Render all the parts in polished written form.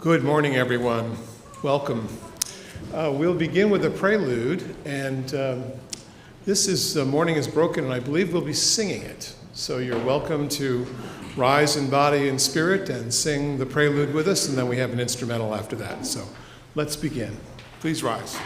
Good morning, everyone. Welcome. We'll begin with a prelude, and this is Morning is Broken, and I believe we'll be singing it. So you're welcome to rise in body and spirit and sing the prelude with us, and then we have an instrumental after that. So let's begin. Please rise.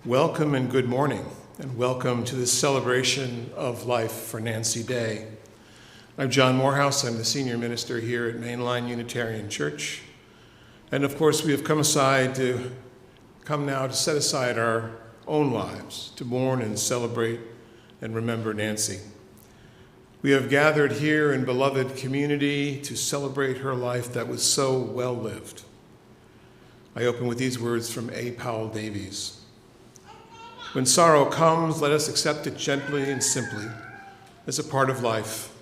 Welcome and good morning, and welcome to this celebration of life for Nancy Day. I'm John Morehouse. I'm the senior minister here at Mainline Unitarian Church. And of course, we have come now to set aside our own lives, to mourn and celebrate and remember Nancy. We have gathered here in beloved community to celebrate her life that was so well lived. I open with these words from A. Powell Davies. When sorrow comes, let us accept it gently and simply as a part of life.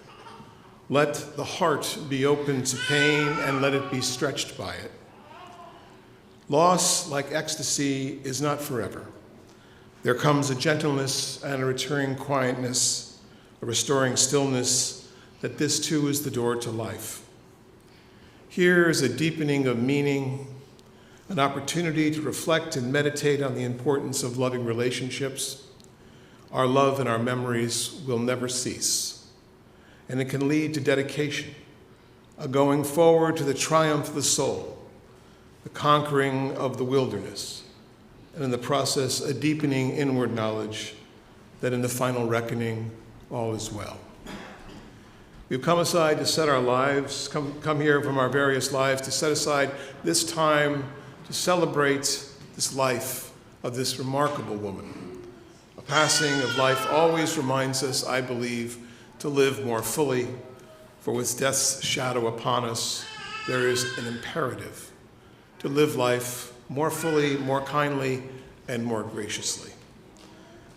Let the heart be open to pain and let it be stretched by it. Loss, like ecstasy, is not forever. There comes a gentleness and a returning quietness, a restoring stillness, that this too is the door to life. Here is a deepening of meaning, an opportunity to reflect and meditate on the importance of loving relationships. Our love and our memories will never cease, and it can lead to dedication, a going forward to the triumph of the soul, the conquering of the wilderness, and in the process, a deepening inward knowledge that in the final reckoning, all is well. We've come aside to set our lives, come here from our various lives to set aside this time to celebrate this life of this remarkable woman. A passing of life always reminds us, I believe, to live more fully, for with death's shadow upon us, there is an imperative to live life more fully, more kindly, and more graciously.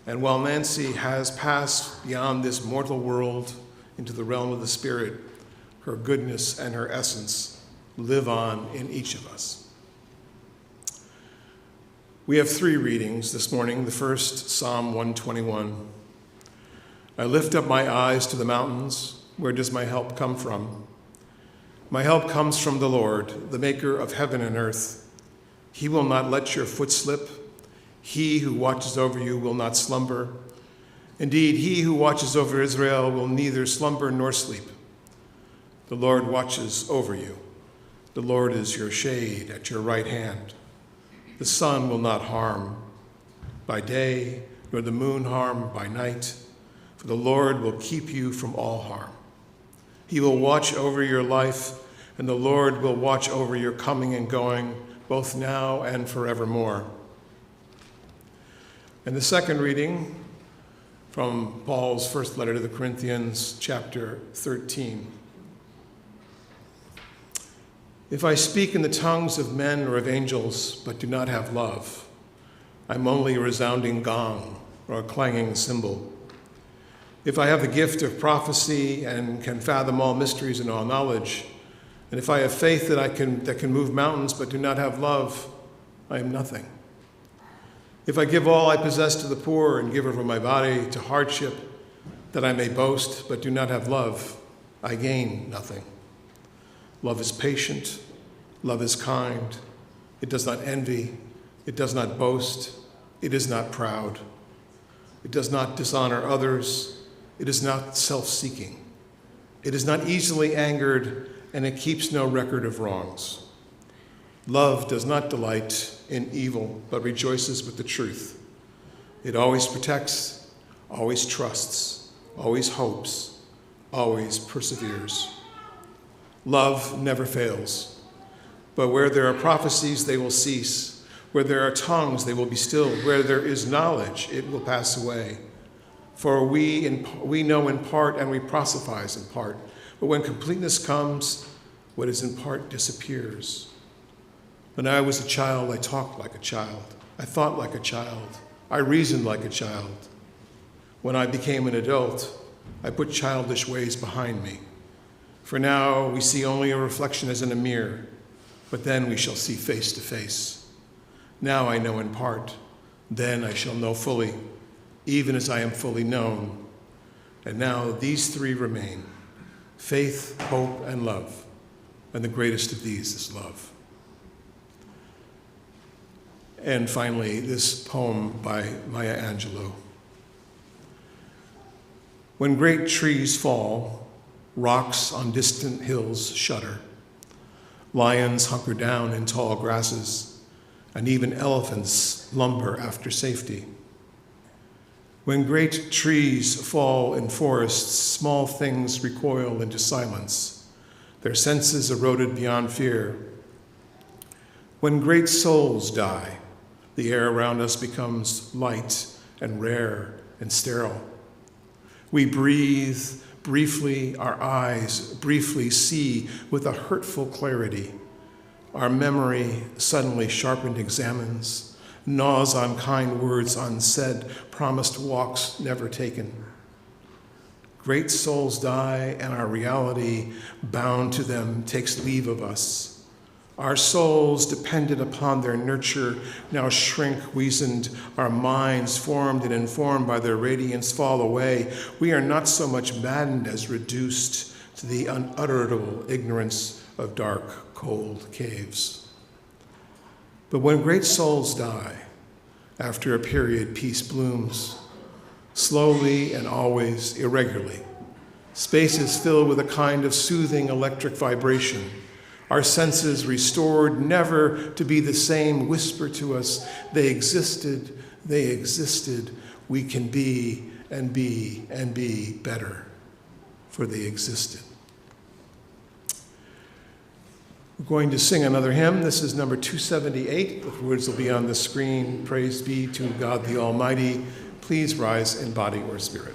And while Nancy has passed beyond this mortal world into the realm of the Spirit, her goodness and her essence live on in each of us. We have 3 readings this morning. The first, Psalm 121. I lift up my eyes to the mountains. Where does my help come from? My help comes from the Lord, the maker of heaven and earth. He will not let your foot slip. He who watches over you will not slumber. Indeed, he who watches over Israel will neither slumber nor sleep. The Lord watches over you. The Lord is your shade at your right hand. The sun will not harm by day, nor the moon harm by night, for the Lord will keep you from all harm. He will watch over your life, and the Lord will watch over your coming and going, both now and forevermore. And the second reading from Paul's first letter to the Corinthians, chapter 13. If I speak in the tongues of men or of angels, but do not have love, I'm only a resounding gong or a clanging cymbal. If I have the gift of prophecy and can fathom all mysteries and all knowledge, and if I have faith that can move mountains but do not have love, I am nothing. If I give all I possess to the poor and give over my body to hardship, that I may boast but do not have love, I gain nothing. Love is patient, love is kind, it does not envy, it does not boast, it is not proud, it does not dishonor others, it is not self-seeking, it is not easily angered, and it keeps no record of wrongs. Love does not delight in evil, but rejoices with the truth. It always protects, always trusts, always hopes, always perseveres. Love never fails, but where there are prophecies, they will cease. Where there are tongues, they will be stilled. Where there is knowledge, it will pass away. For we know in part and we proselytize in part. But when completeness comes, what is in part disappears. When I was a child, I talked like a child. I thought like a child. I reasoned like a child. When I became an adult, I put childish ways behind me. For now we see only a reflection as in a mirror, but then we shall see face to face. Now I know in part, then I shall know fully, even as I am fully known. And now these 3 remain, faith, hope, and love, and the greatest of these is love. And finally, this poem by Maya Angelou. When great trees fall, rocks on distant hills shudder. Lions hunker down in tall grasses, and even elephants lumber after safety. When great trees fall in forests, small things recoil into silence, their senses eroded beyond fear. When great souls die, the air around us becomes light and rare and sterile. We breathe briefly, our eyes briefly see with a hurtful clarity. Our memory, suddenly sharpened, examines, gnaws on kind words unsaid, promised walks never taken. Great souls die, and our reality, bound to them, takes leave of us. Our souls, dependent upon their nurture, now shrink, weazened. Our minds, formed and informed by their radiance, fall away. We are not so much maddened as reduced to the unutterable ignorance of dark, cold caves. But when great souls die, after a period, peace blooms, slowly and always irregularly, Space is filled with a kind of soothing electric vibration. Our senses restored, never to be the same, whisper to us, they existed, we can be and be better, for they existed. We're going to sing another hymn. This is number 278. The words will be on the screen. Praise be to God the Almighty. Please rise in body or spirit.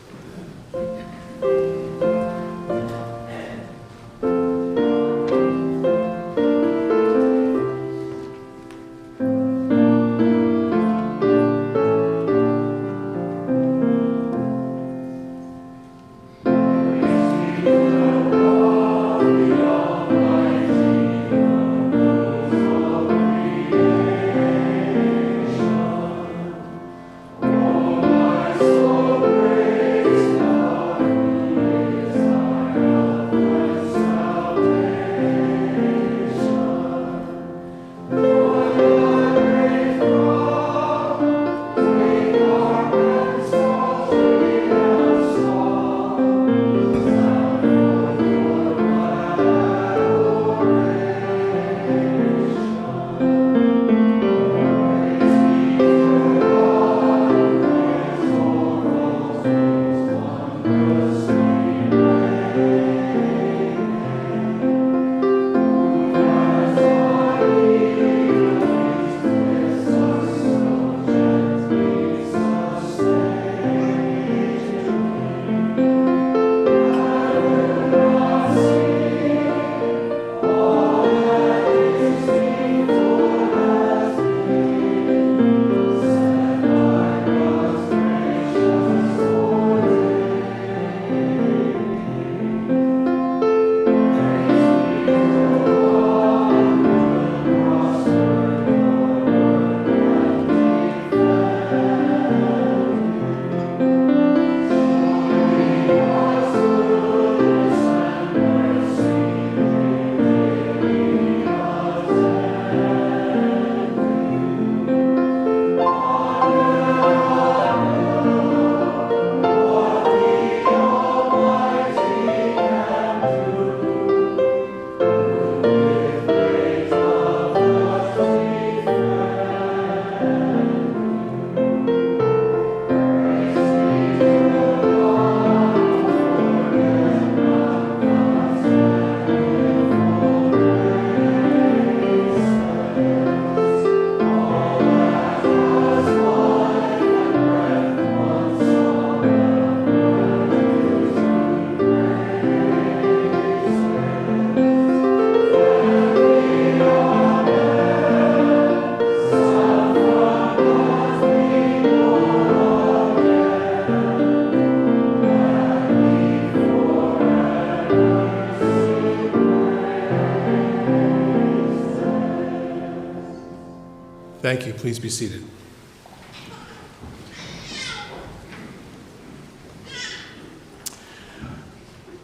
Thank you. Please be seated.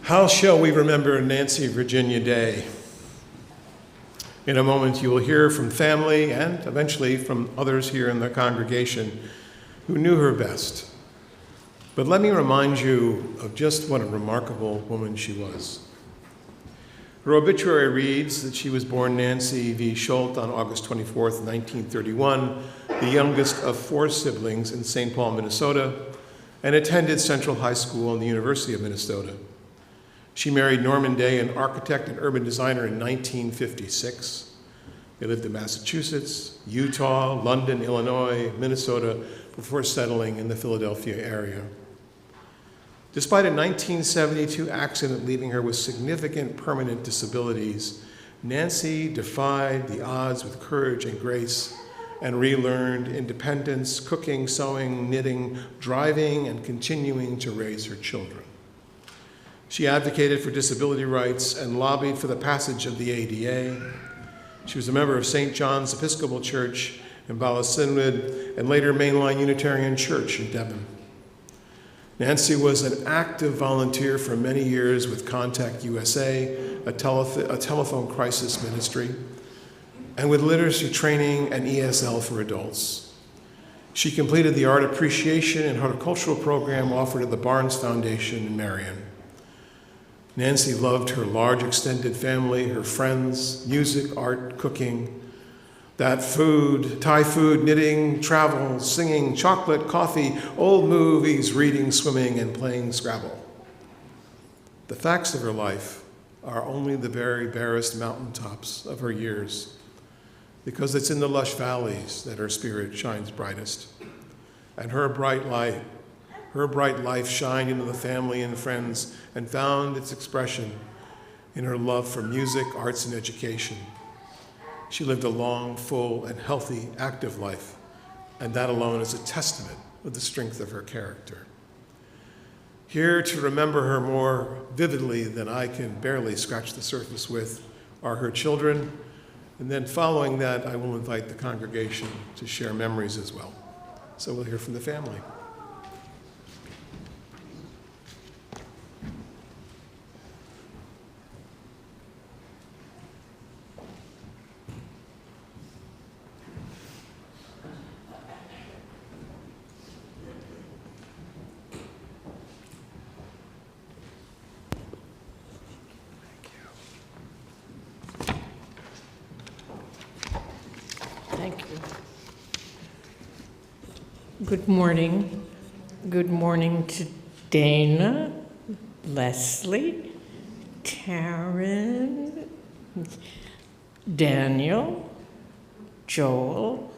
How shall we remember Nancy Virginia Day? In a moment, you will hear from family and eventually from others here in the congregation who knew her best. But let me remind you of just what a remarkable woman she was. Her obituary reads that she was born Nancy V. Schultz on August 24th, 1931, the youngest of 4 siblings in St. Paul, Minnesota, and attended Central High School and the University of Minnesota. She married Norman Day, an architect and urban designer, in 1956. They lived in Massachusetts, Utah, London, Illinois, Minnesota, before settling in the Philadelphia area. Despite a 1972 accident leaving her with significant permanent disabilities, Nancy defied the odds with courage and grace and relearned independence, cooking, sewing, knitting, driving, and continuing to raise her children. She advocated for disability rights and lobbied for the passage of the ADA. She was a member of St. John's Episcopal Church in Balasinwood and later Mainline Unitarian Church in Devon. Nancy was an active volunteer for many years with Contact USA, a telephone crisis ministry, and with literacy training and ESL for adults. She completed the art appreciation and horticultural program offered at the Barnes Foundation in Marion. Nancy loved her large extended family, her friends, music, art, cooking, that food, Thai food, knitting, travel, singing, chocolate, coffee, old movies, reading, swimming, and playing Scrabble. The facts of her life are only the very barest mountaintops of her years, because it's in the lush valleys that her spirit shines brightest. And her bright life shined into the family and friends and found its expression in her love for music, arts, and education. She lived a long, full, and healthy, active life, and that alone is a testament of the strength of her character. Here to remember her more vividly than I can barely scratch the surface with are her children, and then following that, I will invite the congregation to share memories as well. So we'll hear from the family. Thank you. Good morning. Good morning to Dana, Leslie, Taryn, Daniel, Joel,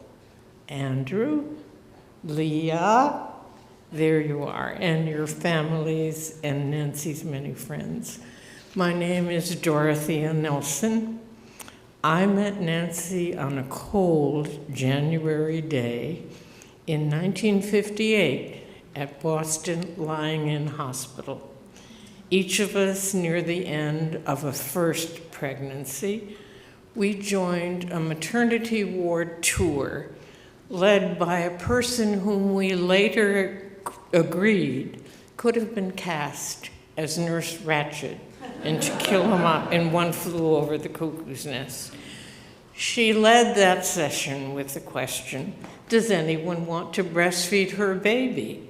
Andrew, Leah, there you are, and your families and Nancy's many friends. My name is Dorothea Nelson. I met Nancy on a cold January day in 1958 at Boston Lying-in Hospital. Each of us near the end of a first pregnancy, we joined a maternity ward tour led by a person whom we later agreed could have been cast as Nurse Ratched and To Kill Him Up in One Flew Over the Cuckoo's Nest. She led that session with the question, does anyone want to breastfeed her baby?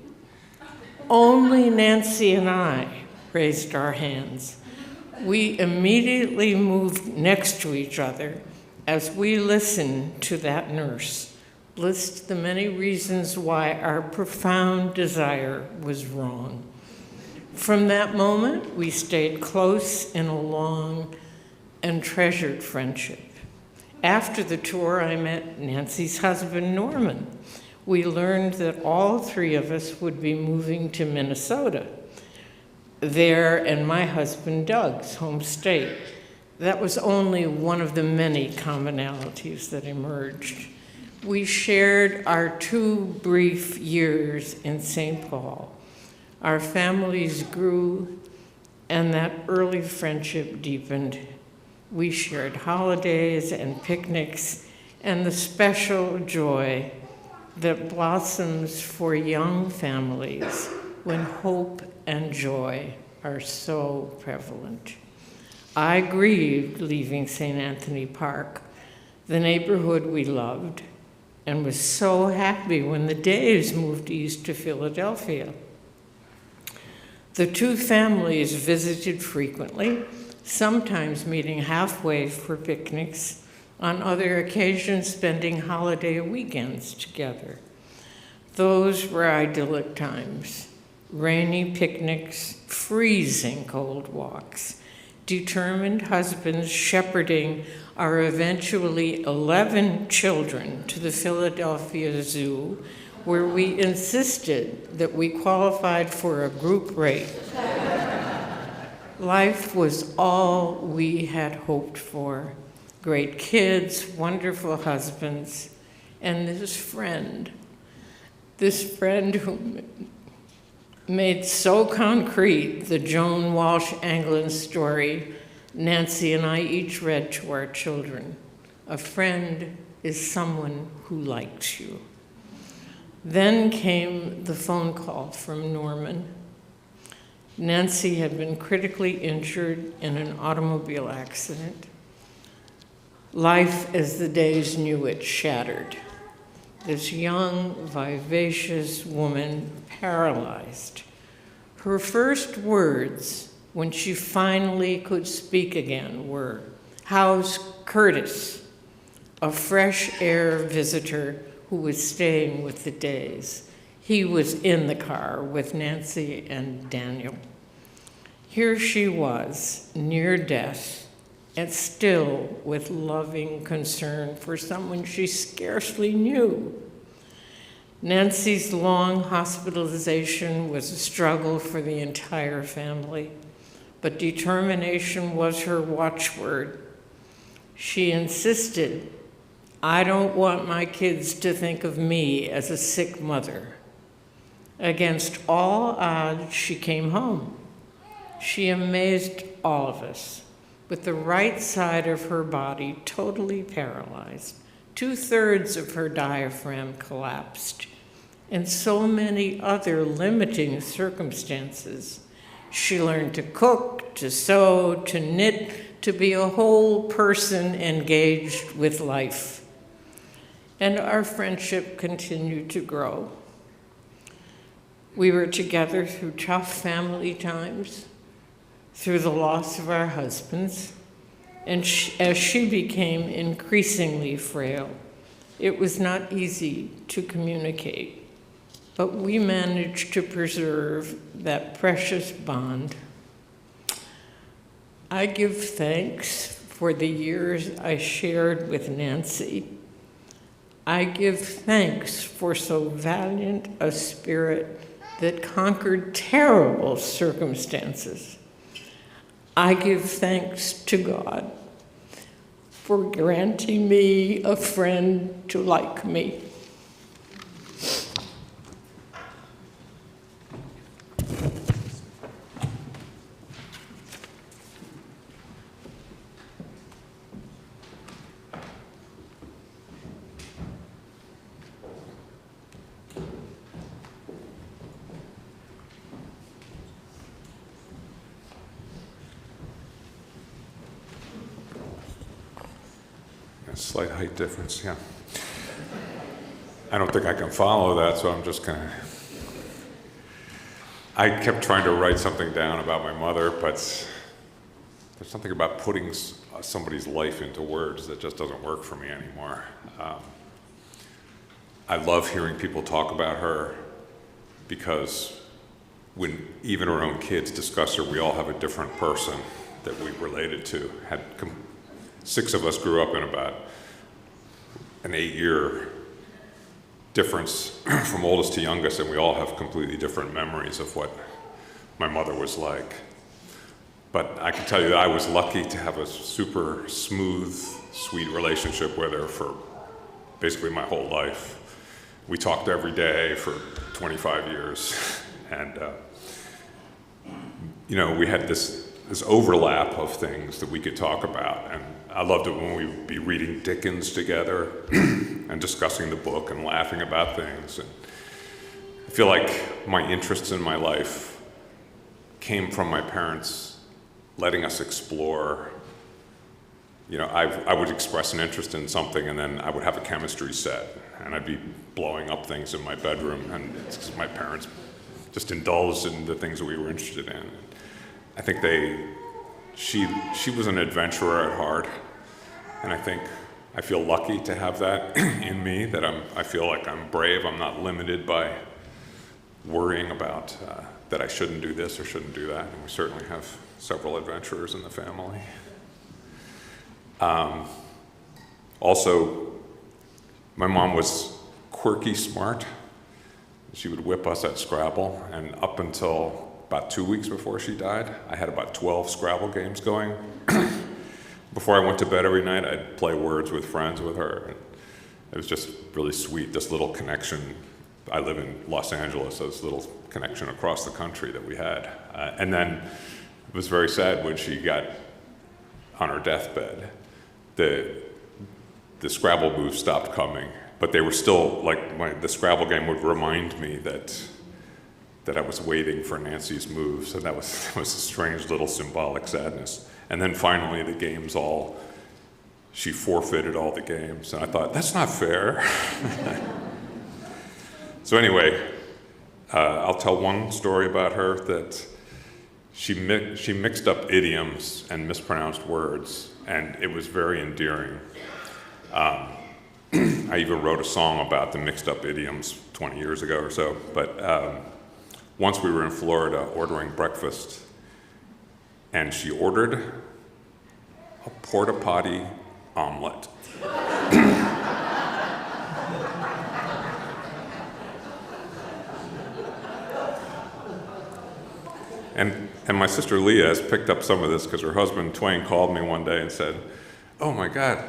Only Nancy and I raised our hands. We immediately moved next to each other as we listened to that nurse list the many reasons why our profound desire was wrong. From that moment, we stayed close in a long and treasured friendship. After the tour, I met Nancy's husband, Norman. We learned that all three of us would be moving to Minnesota, there and my husband, Doug's home state. That was only one of the many commonalities that emerged. We shared our 2 brief years in St. Paul. Our families grew, and that early friendship deepened. We shared holidays and picnics and the special joy that blossoms for young families when hope and joy are so prevalent. I grieved leaving St. Anthony Park, the neighborhood we loved, and was so happy when the Daves moved east to Philadelphia. The 2 families visited frequently, sometimes meeting halfway for picnics, on other occasions spending holiday weekends together. Those were idyllic times, rainy picnics, freezing cold walks, determined husbands shepherding our eventually 11 children to the Philadelphia Zoo, where we insisted that we qualified for a group rate. Life was all we had hoped for. Great kids, wonderful husbands, and this friend who made so concrete the Joan Walsh Anglin story Nancy and I each read to our children. A friend is someone who likes you. Then came the phone call from Norman. Nancy had been critically injured in an automobile accident. Life as the days knew it shattered. This young, vivacious woman paralyzed. Her first words when she finally could speak again were, "How's Curtis?" a fresh air visitor who was staying with the Days. He was in the car with Nancy and Daniel. Here she was, near death, and still with loving concern for someone she scarcely knew. Nancy's long hospitalization was a struggle for the entire family, but determination was her watchword. She insisted, "I don't want my kids to think of me as a sick mother." Against all odds, she came home. She amazed all of us, with the right side of her body totally paralyzed. 2/3 of her diaphragm collapsed, and so many other limiting circumstances. She learned to cook, to sew, to knit, to be a whole person engaged with life. And our friendship continued to grow. We were together through tough family times, through the loss of our husbands, and as she became increasingly frail, it was not easy to communicate, but we managed to preserve that precious bond. I give thanks for the years I shared with Nancy. I give thanks for so valiant a spirit that conquered terrible circumstances. I give thanks to God for granting me a friend to like me. A slight height difference, yeah. I don't think I can follow that, so I'm just gonna... I kept trying to write something down about my mother, but there's something about putting somebody's life into words that just doesn't work for me anymore. I love hearing people talk about her because when even our own kids discuss her, we all have a different person that we related to. 6 of us grew up in about an 8-year difference from oldest to youngest, and we all have completely different memories of what my mother was like. But I can tell you that I was lucky to have a super smooth, sweet relationship with her for basically my whole life. We talked every day for 25 years, and you know, we had this overlap of things that we could talk about, and I loved it when we would be reading Dickens together and discussing the book and laughing about things. And I feel like my interests in my life came from my parents letting us explore. You know, I would express an interest in something, and then I would have a chemistry set, and I'd be blowing up things in my bedroom, and it's because my parents just indulged in the things that we were interested in. I think she was an adventurer at heart, and I feel lucky to have that in me, that I feel like I'm brave. I'm not limited by worrying about that I shouldn't do this or shouldn't do that, and we certainly have several adventurers in the family. Also, my mom was quirky smart. She would whip us at Scrabble, and up until about 2 weeks before she died, I had about 12 Scrabble games going. Before I went to bed every night, I'd play words with friends with her. And it was just really sweet, this little connection. I live in Los Angeles, so this little connection across the country that we had. And then it was very sad when she got on her deathbed. The Scrabble moves stopped coming, but they were still, like, the Scrabble game would remind me that I was waiting for Nancy's moves, and that was a strange little symbolic sadness. And then finally she forfeited all the games, and I thought, that's not fair. So anyway, I'll tell one story about her that She mixed up idioms and mispronounced words, and it was very endearing. I even wrote a song about the mixed up idioms 20 years ago or so, but once we were in Florida ordering breakfast, and she ordered a porta potty omelet. And my sister Leah has picked up some of this because her husband Twain called me one day and said, "Oh my God,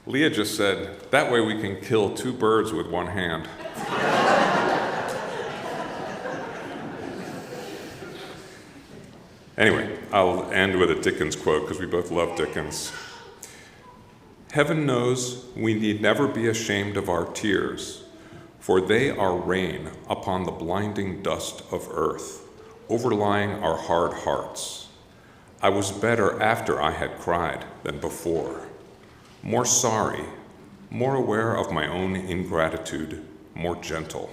Leah just said, that way we can kill 2 birds with 1 hand." Anyway, I'll end with a Dickens quote because we both love Dickens. "Heaven knows we need never be ashamed of our tears, for they are rain upon the blinding dust of earth, overlying our hard hearts. I was better after I had cried than before, more sorry, more aware of my own ingratitude, more gentle."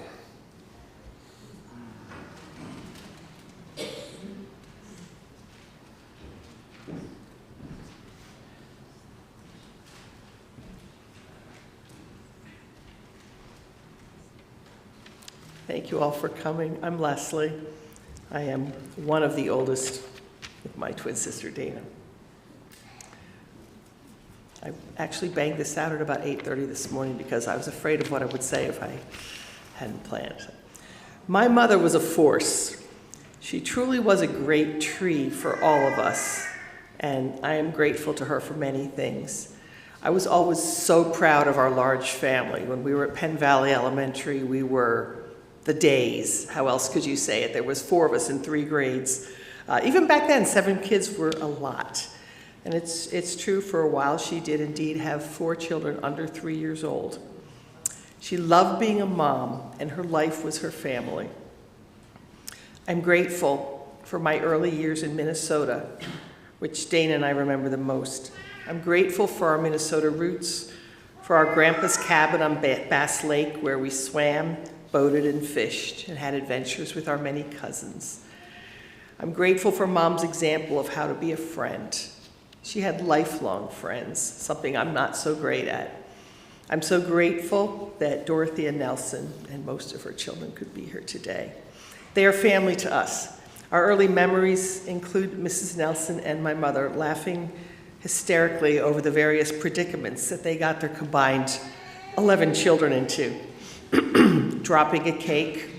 Thank you all for coming. I'm Leslie. I am one of the oldest with my twin sister, Dana. I actually banged this out at about 8:30 this morning because I was afraid of what I would say if I hadn't planned. My mother was a force. She truly was a great tree for all of us, and I am grateful to her for many things. I was always so proud of our large family. When we were at Penn Valley Elementary, we were the days. How else could you say it? There was 4 of us in 3 grades. Even back then, 7 kids were a lot. And it's true, for a while she did indeed have 4 children under 3 years old. She loved being a mom, and her life was her family. I'm grateful for my early years in Minnesota, which Dana and I remember the most. I'm grateful for our Minnesota roots, for our grandpa's cabin on Bass Lake where we swam, boated, and fished, and had adventures with our many cousins. I'm grateful for Mom's example of how to be a friend. She had lifelong friends, something I'm not so great at. I'm so grateful that Dorothea Nelson and most of her children could be here today. They are family to us. Our early memories include Mrs. Nelson and my mother laughing hysterically over the various predicaments that they got their combined 11 children into. Dropping a cake,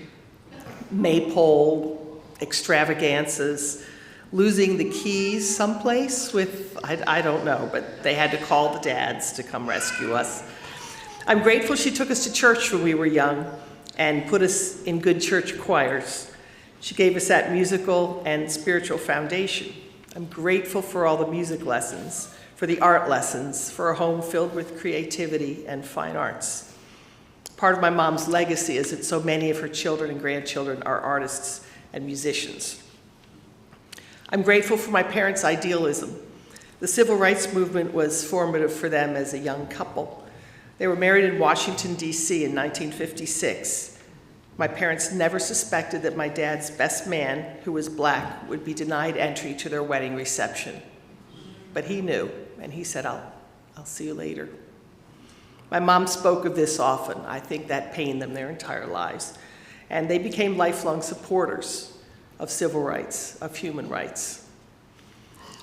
maypole extravagances, losing the keys someplace with, I don't know, but they had to call the dads to come rescue us. I'm grateful she took us to church when we were young and put us in good church choirs. She gave us that musical and spiritual foundation. I'm grateful for all the music lessons, for the art lessons, for a home filled with creativity and fine arts. Part of my mom's legacy is that so many of her children and grandchildren are artists and musicians. I'm grateful for my parents' idealism. The civil rights movement was formative for them as a young couple. They were married in Washington, D.C. in 1956. My parents never suspected that my dad's best man, who was black, would be denied entry to their wedding reception. But he knew, and he said, I'll see you later. My mom spoke of this often. I think that pained them their entire lives. And they became lifelong supporters of civil rights, of human rights.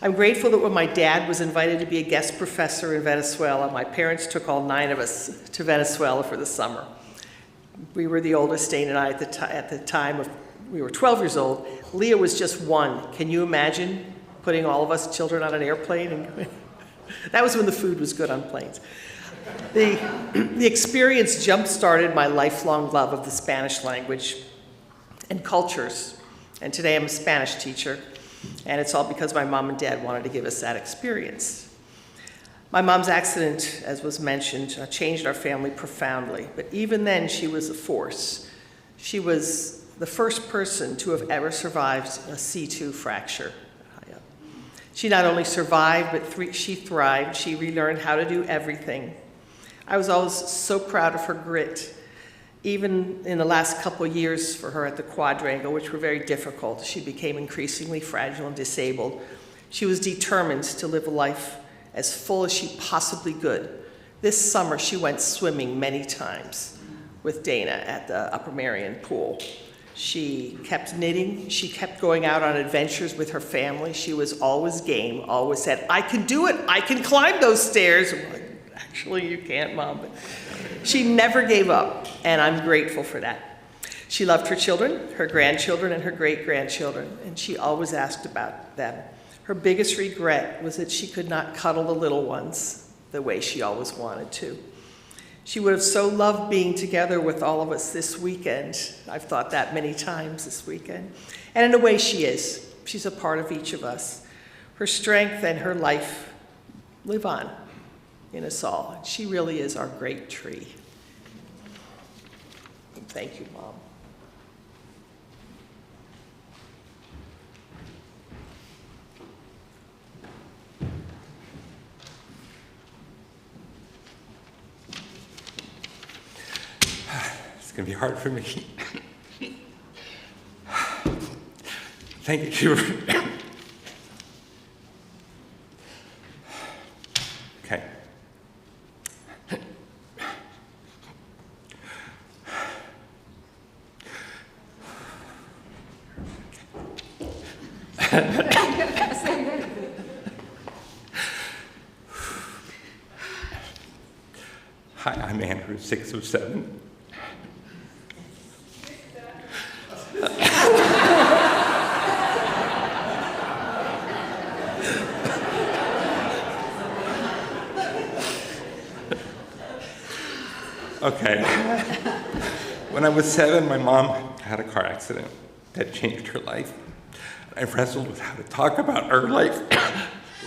I'm grateful that when my dad was invited to be a guest professor in Venezuela, my parents took all 9 of us to Venezuela for the summer. We were the oldest, Dane and I, at the time we were 12 years old. Leah was just 1. Can you imagine putting all of us children on an airplane? That was when the food was good on planes. The experience jump-started my lifelong love of the Spanish language and cultures. And today I'm a Spanish teacher, and it's all because my mom and dad wanted to give us that experience. My mom's accident, as was mentioned, changed our family profoundly, but even then she was a force. She was the first person to have ever survived a C2 fracture. She not only survived, but she thrived. She relearned how to do everything. I was always so proud of her grit. Even in the last couple of years for her at the quadrangle, which were very difficult, she became increasingly fragile and disabled. She was determined to live a life as full as she possibly could. This summer, she went swimming many times with Dana at the Upper Marion pool. She kept knitting. She kept going out on adventures with her family. She was always game, always said, "I can do it. I can climb those stairs." I'm like, "Actually, you can't, Mom." But she never gave up, and I'm grateful for that. She loved her children, her grandchildren, and her great-grandchildren, and she always asked about them. Her biggest regret was that she could not cuddle the little ones the way she always wanted to. She would have so loved being together with all of us this weekend. I've thought that many times this weekend. And in a way, she is. She's a part of each of us. Her strength and her life live on in us all. She really is our great tree. Thank you, Mom. It's going to be hard for me. Thank you. Okay. Hi, I'm Andrew, 6 of 7. Okay. When I was 7, my mom had a car accident that changed her life. I wrestled with how to talk about her life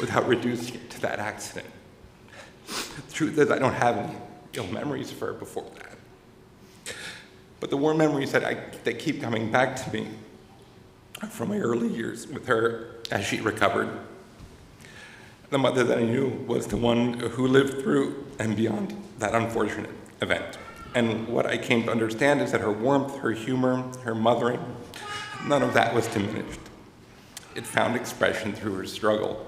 without reducing it to that accident. The truth is, I don't have any ill memories of her before that. But the warm memories that keep coming back to me are from my early years with her as she recovered. The mother that I knew was the one who lived through and beyond that unfortunate event. And what I came to understand is that her warmth, her humor, her mothering, none of that was diminished. It found expression through her struggle.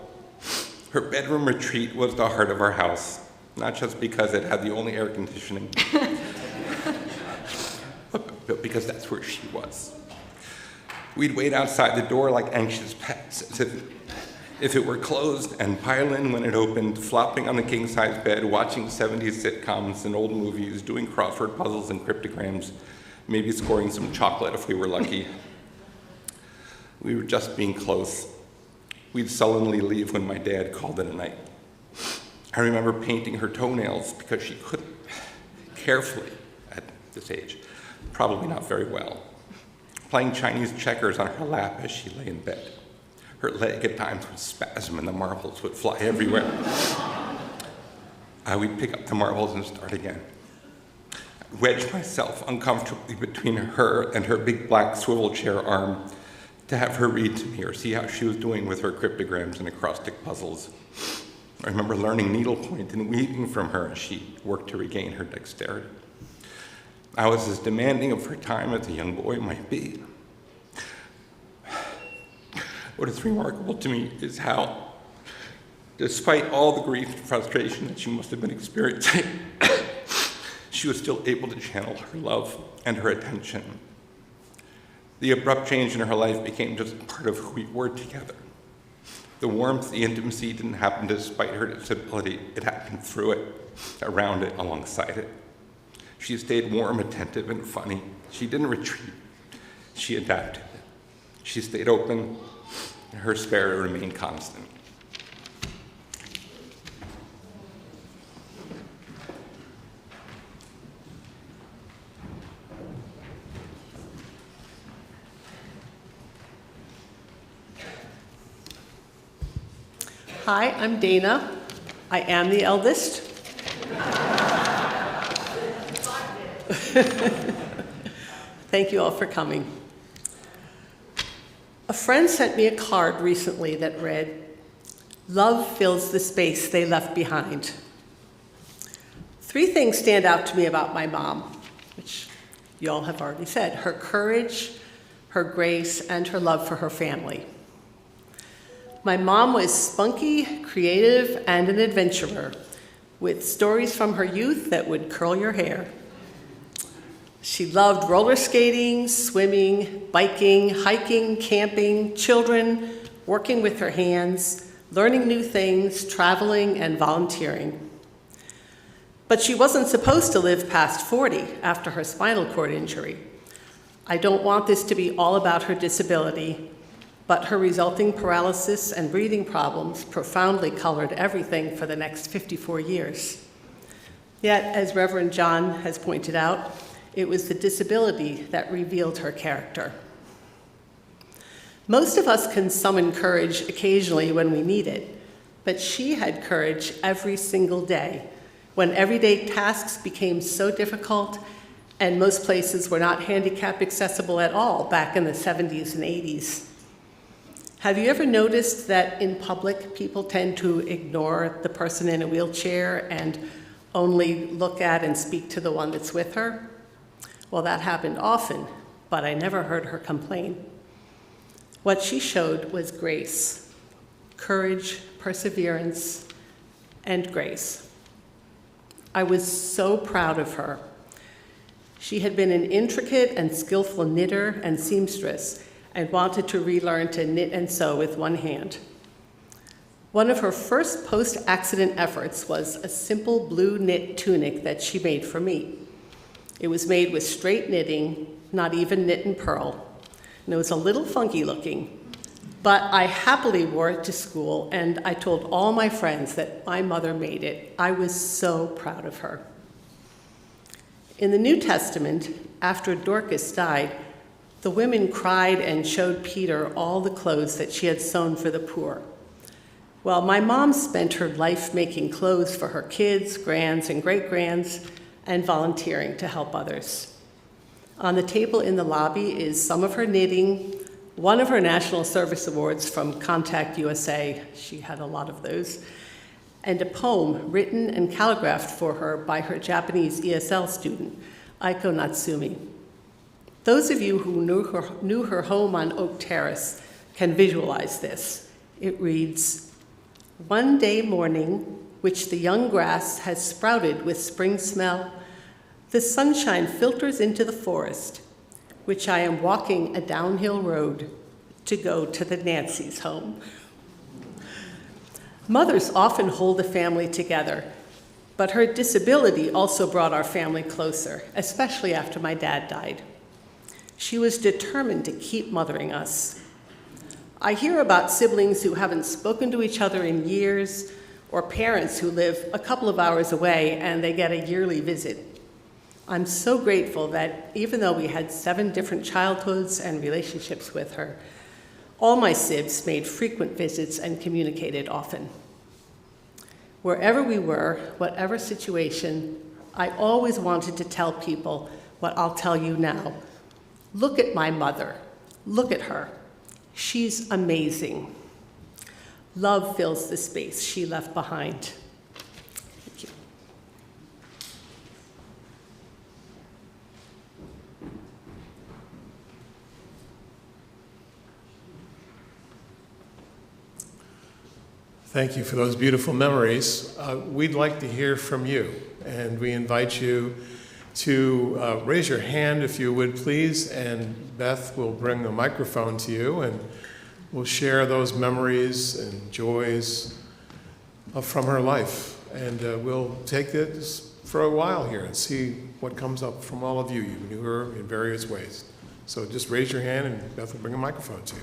Her bedroom retreat was the heart of our house, not just because it had the only air conditioning, but because that's where she was. We'd wait outside the door like anxious pets, as if it were closed, and pile in when it opened, flopping on the king-size bed, watching 70s sitcoms and old movies, doing crossword puzzles and cryptograms, maybe scoring some chocolate if we were lucky. We were just being close. We'd sullenly leave when my dad called it a night. I remember painting her toenails because she couldn't, carefully at this age, probably not very well, playing Chinese checkers on her lap as she lay in bed. Her leg at times would spasm and the marbles would fly everywhere. We'd pick up the marbles and start again. I'd wedge myself uncomfortably between her and her big black swivel chair arm to have her read to me or see how she was doing with her cryptograms and acrostic puzzles. I remember learning needlepoint and weaving from her as she worked to regain her dexterity. I was as demanding of her time as a young boy might be. What is remarkable to me is how, despite all the grief and frustration that she must have been experiencing, she was still able to channel her love and her attention. The abrupt change in her life became just part of who we were together. The warmth, the intimacy didn't happen despite her disability. It happened through it, around it, alongside it. She stayed warm, attentive, and funny. She didn't retreat. She adapted. She stayed open. Her spirit remained constant. Hi, I'm Dana. I am the eldest. Thank you all for coming. A friend sent me a card recently that read, "Love fills the space they left behind." 3 things stand out to me about my mom, which you all have already said, her courage, her grace, and her love for her family. My mom was spunky, creative, and an adventurer, with stories from her youth that would curl your hair. She loved roller skating, swimming, biking, hiking, camping, children, working with her hands, learning new things, traveling, and volunteering. But she wasn't supposed to live past 40 after her spinal cord injury. I don't want this to be all about her disability, but her resulting paralysis and breathing problems profoundly colored everything for the next 54 years. Yet, as Reverend John has pointed out, it was the disability that revealed her character. Most of us can summon courage occasionally when we need it, but she had courage every single day, when everyday tasks became so difficult and most places were not handicap accessible at all back in the 70s and 80s. Have you ever noticed that in public, people tend to ignore the person in a wheelchair and only look at and speak to the one that's with her? Well, that happened often, but I never heard her complain. What she showed was grace, courage, perseverance, and grace. I was so proud of her. She had been an intricate and skillful knitter and seamstress and wanted to relearn to knit and sew with one hand. One of her first post-accident efforts was a simple blue knit tunic that she made for me. It was made with straight knitting, not even knit and purl, and it was a little funky looking, but I happily wore it to school, and I told all my friends that my mother made it. I was so proud of her. In the New Testament, after Dorcas died, the women cried and showed Peter all the clothes that she had sewn for the poor. Well, my mom spent her life making clothes for her kids, grands, and great-grands, and volunteering to help others. On the table in the lobby is some of her knitting, one of her National Service Awards from Contact USA, she had a lot of those, and a poem written and calligraphed for her by her Japanese ESL student, Aiko Natsumi. Those of you who knew her home on Oak Terrace can visualize this. It reads, "One day morning, which the young grass has sprouted with spring smell, the sunshine filters into the forest, which I am walking a downhill road to go to the Nancy's home." Mothers often hold the family together, but her disability also brought our family closer, especially after my dad died. She was determined to keep mothering us. I hear about siblings who haven't spoken to each other in years, or parents who live a couple of hours away and they get a yearly visit. I'm so grateful that even though we had 7 different childhoods and relationships with her, all my sibs made frequent visits and communicated often. Wherever we were, whatever situation, I always wanted to tell people what I'll tell you now. Look at my mother. Look at her. She's amazing. Love fills the space she left behind. Thank you. Thank you for those beautiful memories. We'd like to hear from you, and we invite you to raise your hand if you would please, and Beth will bring the microphone to you, and we'll share those memories and joys from her life. And we'll take this for a while here and see what comes up from all of you. You knew her in various ways. So just raise your hand, and Beth will bring a microphone to you.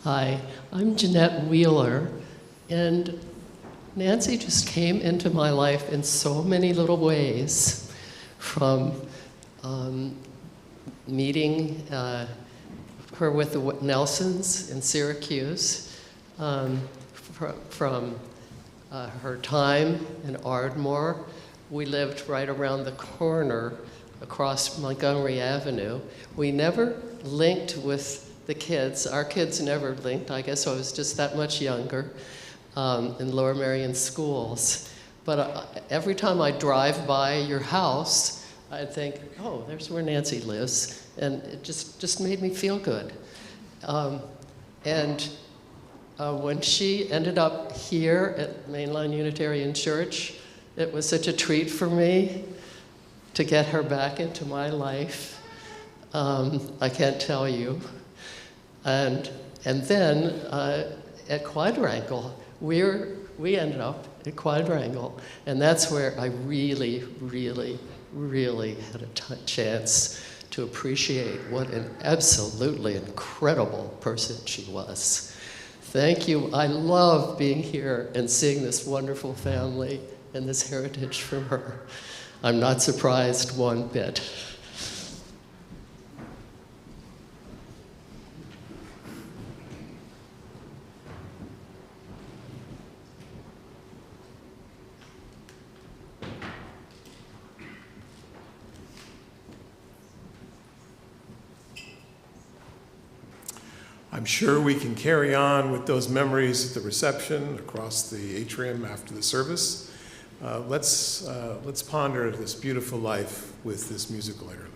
Hi, I'm Jeanette Wheeler, and Nancy just came into my life in so many little ways, from meeting her with the Nelsons in Syracuse, from her time in Ardmore. We lived right around the corner across Montgomery Avenue. We never linked with the kids. Our kids never linked. I guess I was just that much younger in Lower Merion schools. But every time I drive by your house, I think, oh, there's where Nancy lives. And it just made me feel good. When she ended up here at Mainline Unitarian Church, it was such a treat for me to get her back into my life. I can't tell you. And then at Quadrangle, we ended up at Quadrangle, and that's where I really, really, really had a chance to appreciate what an absolutely incredible person she was. Thank you. I love being here and seeing this wonderful family and this heritage from her. I'm not surprised one bit. I'm sure we can carry on with those memories at the reception across the atrium after the service. Let's ponder this beautiful life with this musical interlude.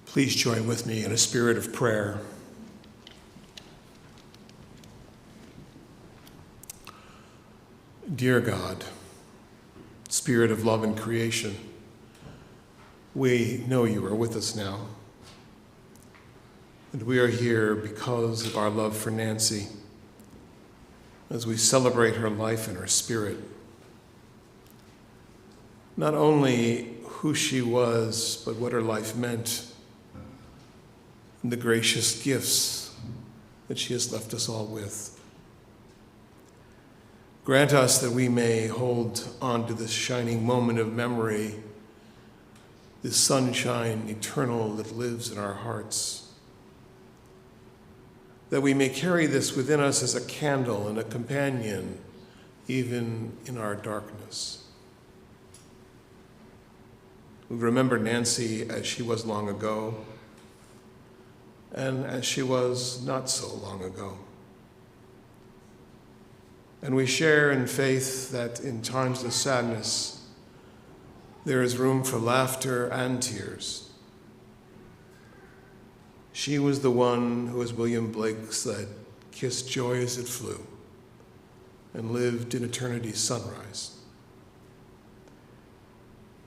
Please join with me in a spirit of prayer. Dear God, Spirit of love and creation, we know you are with us now. And we are here because of our love for Nancy, as we celebrate her life and her spirit. Not only who she was, but what her life meant, and the gracious gifts that she has left us all with. Grant us that we may hold on to this shining moment of memory, this sunshine eternal that lives in our hearts, that we may carry this within us as a candle and a companion, even in our darkness. We remember Nancy as she was long ago, and as she was not so long ago. And we share in faith that in times of sadness, there is room for laughter and tears. She was the one who, as William Blake said, kissed joy as it flew and lived in eternity's sunrise.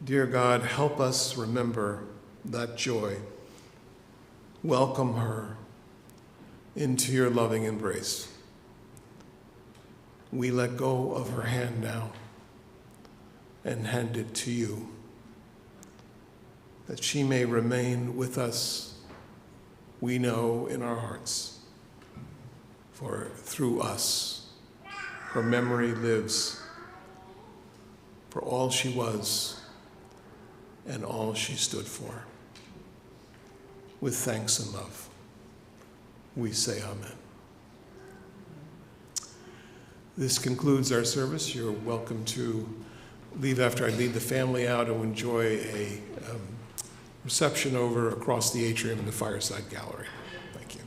Dear God, help us remember that joy. Welcome her into your loving embrace. We let go of her hand now and hand it to you, that she may remain with us, we know, in our hearts. For through us, her memory lives for all she was and all she stood for. With thanks and love, we say amen. This concludes our service. You're welcome to leave after I lead the family out and enjoy a reception over across the atrium in the fireside gallery. Thank you.